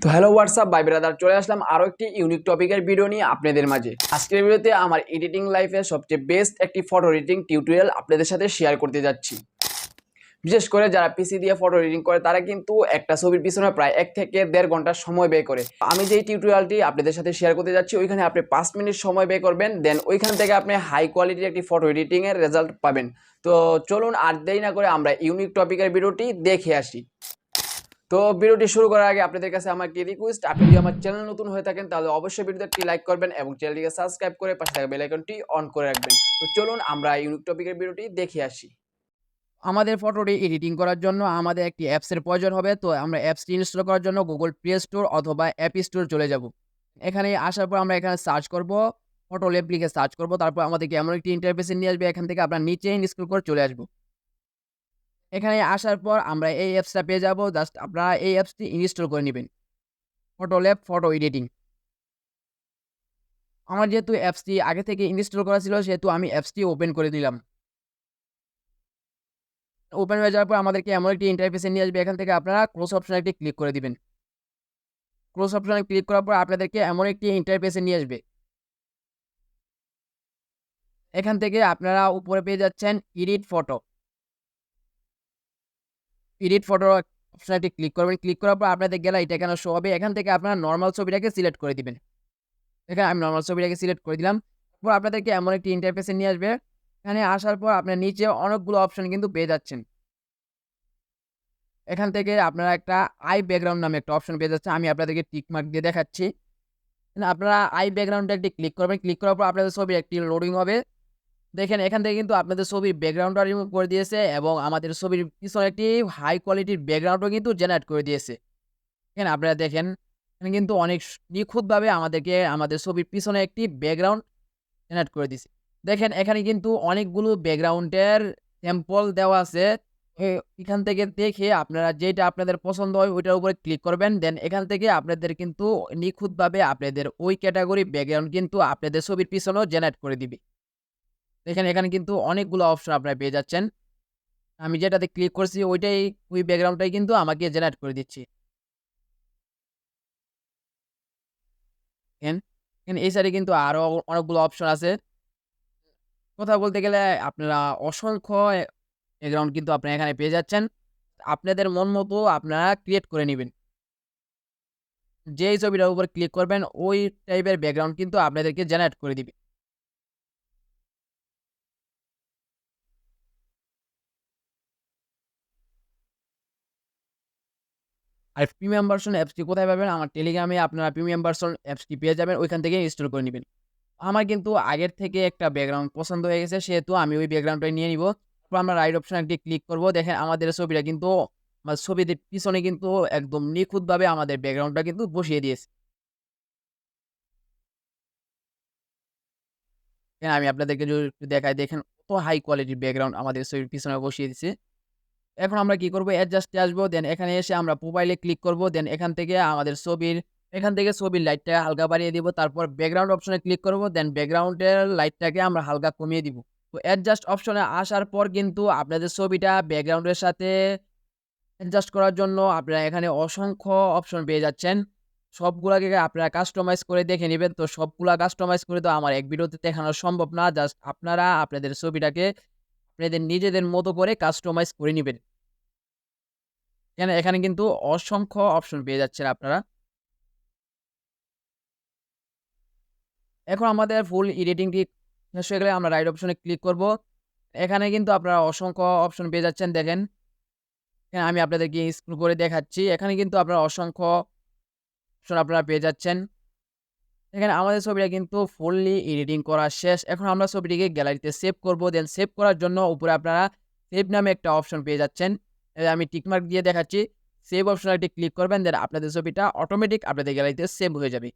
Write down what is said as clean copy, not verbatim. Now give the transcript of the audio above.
তো hello WhatsApp by brother, চলে আসলাম আরও একটি ইউনিক টপিকের ভিডিও নিয়ে আপনাদের মাঝে। আজকের ভিডিওতে আমার এডিটিং লাইফে সবচেয়ে বেস্ট একটি ফটো এডিটিং টিউটোরিয়াল আপনাদের সাথে শেয়ার করতে যাচ্ছি। বিশেষ করে যারা পিসি দিয়ে ফটো এডিটিং করে তারা কিন্তু একটা ছবির পিছনে প্রায় 1 থেকে 1.5 ঘন্টা সময় ব্যয় করে। আমি যেই টিউটোরিয়ালটি আপনাদের সাথে শেয়ার করতে যাচ্ছি ওইখানে আপনি 5 মিনিট সময় ব্যয় করবেন, দেন ওইখান থেকে আপনি হাই কোয়ালিটির একটি ফটো এডিটিং এর রেজাল্ট পাবেন। তো চলুন আর দেরি না করে আমরা ইউনিক টপিকের ভিডিওটি দেখে আসি। তো ভিডিওটি শুরু করার আগে আপনাদের কাছে আমার একটি রিকোয়েস্ট, আপনি যদি আমার চ্যানেল নতুন হয়ে থাকেন তাহলে অবশ্যই ভিডিওতে একটি লাইক করবেন এবং চ্যানেলটিকে সাবস্ক্রাইব করে পাশে থাকা বেল আইকনটি অন করে রাখবেন। তো চলুন আমরা ইউনিক টপিকের ভিডিওটি দেখে আসি। আমাদের ফটোটি এডিটিং করার জন্য আমাদের একটি অ্যাপসের প্রয়োজন হবে। তো আমরা অ্যাপসটি ইনস্টল করার জন্য গুগল প্লে স্টোর অথবা অ্যাপ স্টোর চলে যাব। এখানে আসার পর আমরা এখানে সার্চ করব, ফটো ল্যাব লিখে সার্চ করব। তারপর আমাদেরকে এমন একটি ইন্টারফেসে নিয়ে আসবে, এখান থেকে আপনার নিচে স্ক্রল করে চলে আসবো। এখানে আসার পর আমরা এই অ্যাপসটা পেয়ে যাব। জাস্ট আপনারা এই অ্যাপসটি ইনস্টল করে নেবেন, ফটো ল্যাব ফটো এডিটিং। আমার যেহেতু অ্যাপসটি আগে থেকে ইনস্টল করা ছিল সেহেতু আমি অ্যাপসটি ওপেন করে দিলাম। ওপেন হয়ে যাওয়ার পর আমাদেরকে এমন একটি ইন্টারফেসে নিয়ে আসবে, এখান থেকে আপনারা ক্লোজ অপশনে একটি ক্লিক করে দিবেন। ক্লোজ অপশনে ক্লিক করার পর আপনাদেরকে এমন একটি ইন্টারফেসে নিয়ে আসবে। এখান থেকে আপনারা উপরে পেয়ে যাচ্ছেন এডিট ফটো। এডিট ফটো অপশনে একটি ক্লিক করবেন। ক্লিক করার পর আপনাদের গ্যালারিটা এখানে শো হবে। এখান থেকে আপনারা নর্মাল ছবিটাকে সিলেক্ট করে দিবেন। এখানে আমি নর্মাল ছবিটাকে সিলেক্ট করে দিলাম। তারপর আপনাদেরকে এমন একটি ইন্টারফেসে নিয়ে আসবে। এখানে আসার পর আপনার নিচে অনেকগুলো অপশন কিন্তু পেয়ে যাচ্ছেন। এখান থেকে আপনারা একটা আই ব্যাকগ্রাউন্ড নামে একটা অপশন পেয়ে যাচ্ছেন। আমি আপনাদেরকে টিক মার্ক দিয়ে দেখাচ্ছি। আপনারা আই ব্যাকগ্রাউন্ডে একটি ক্লিক করবেন। ক্লিক করার পর আপনাদের ছবির একটি লোডিং হবে। দেখেন এখান থেকে কিন্তু আপনাদের ছবির ব্যাকগ্রাউন্ডটা রিমুভ করে দিয়েছে এবং আমাদের ছবির পিছনে একটি হাই কোয়ালিটির ব্যাকগ্রাউন্ডও কিন্তু জেনারেট করে দিয়েছে। এখানে আপনারা দেখেন, এখানে কিন্তু অনেক নিখুঁতভাবে আমাদেরকে আমাদের ছবির পিছনে একটি ব্যাকগ্রাউন্ড জেনারেট করে দিছে। দেখেন এখানে কিন্তু অনেকগুলো ব্যাকগ্রাউন্ডের স্যাম্পল দেওয়া আছে। এখান থেকে দেখে আপনারা যেটা আপনাদের পছন্দ হয় ওইটার উপরে ক্লিক করবেন। দেন এখান থেকে আপনাদের কিন্তু নিখুঁতভাবে আপনাদের ওই ক্যাটাগরি ব্যাকগ্রাউন্ড কিন্তু আপনাদের ছবির পিছনেও জেনারেট করে দিবে। দেখেন এখানে কিন্তু অনেকগুলো অপশন আপনারা পেয়ে যাচ্ছেন। আমি যেটাতে ক্লিক করছি ওই ব্যাকগ্রাউন্ডটাই কিন্তু আমাকে জেনারেট করে দিচ্ছে। এই সাইডে কিন্তু আরো অনেকগুলো অপশন আছে। কথা বলতে গেলে আপনারা অসংখ্য ব্যাকগ্রাউন্ড কিন্তু আপনারা এখানে পেয়ে যাচ্ছেন। আপনাদের মন মতো আপনারা ক্রিয়েট করে নিবেন। যেই ছবিটার উপর ক্লিক করবেন ওই টাইপের ব্যাকগ্রাউন্ড কিন্তু আপনাদেরকে জেনারেট করে দিবে। আর প্রিমিয়াম ভার্সন অ্যাপসটি কোথায় পাবেন? আমার টেলিগ্রামে আপনারা প্রিমিয়াম ভার্সন অ্যাপসটি পেয়ে যাবেন, ওইখান থেকে ইনস্টল করে নিবেন। আমার কিন্তু আগের থেকে একটা ব্যাকগ্রাউন্ড পছন্দ হয়ে গেছে সেহেতু আমি ওই ব্যাকগ্রাউন্ডটাই নিয়ে নিব। তারপর আমরা রাইট অপশনে একটি ক্লিক করব। দেখেন আমাদের ছবিটা কিন্তু ছবিদের পিছনে কিন্তু একদম নিখুঁতভাবে আমাদের ব্যাকগ্রাউন্ডটা কিন্তু বসিয়ে দিয়েছে। হ্যাঁ, আমি আপনাদেরকে যদি একটু দেখাই, দেখেন কত হাই কোয়ালিটির ব্যাকগ্রাউন্ড আমাদের ছবির পিছনে বসিয়ে দিছে। এখন আমরা কি করব? অ্যাডজাস্টে আসবো। দেন এখানে এসে আমরা প্রোফাইলে ক্লিক করব। দেন এখান থেকে ছবির লাইটটা হালকা বাড়িয়ে দিব। তারপর ব্যাকগ্রাউন্ড অপশনে ক্লিক করব। দেন ব্যাকগ্রাউন্ডের লাইটটাকে আমরা হালকা কমিয়ে দিব। তো অ্যাডজাস্ট অপশনে আসার পর কিন্তু আপনাদের ছবিটা ব্যাকগ্রাউন্ডের সাথে অ্যাডজাস্ট করার জন্য আপনারা এখানে অসংখ্য অপশন পেয়ে যাচ্ছেন। সবগুলাকে আপনারা কাস্টমাইজ করে দেখে নিবেন। তো সবগুলা কাস্টমাইজ করে তো আমার এক ভিডিওতে দেখানো সম্ভব না। জাস্ট আপনারা আপনাদের ছবিটাকে আপনাদের নিজেদের মতো করে কাস্টমাইজ করে নিবেন। এখানে কিন্তু অসংখ্য অপশন পেয়ে যাচ্ছেন আপনারা। এখন আমাদের ফুল এডিটিংটি শেষ হয়ে গেলে আমরা রাইট অপশনে ক্লিক করব। এখানে কিন্তু আপনারা অসংখ্য অপশন পেয়ে যাচ্ছেন দেখেন। এখানে আমি আপনাদেরকে স্ক্রল করে দেখাচ্ছি। এখানে কিন্তু আপনারা অসংখ্য অপশন আপনারা পেয়ে যাচ্ছেন। এখানে আমাদের ছবিটা কিন্তু ফুললি এডিটিং করা শেষ। এখন আমরা ছবিটিকে গ্যালারিতে সেভ করব। দেন সেভ করার জন্য উপরে আপনারা সেভ নামে একটা অপশন পেয়ে যাচ্ছেন। আমি টিকমার্ক দিয়ে দেখাচ্ছি। সেভ অপশনে একটি ক্লিক করবেন, দেন আপনাদের ছবিটা অটোমেটিক আপনাদের গ্যালারিতে সেভ হয়ে যাবে।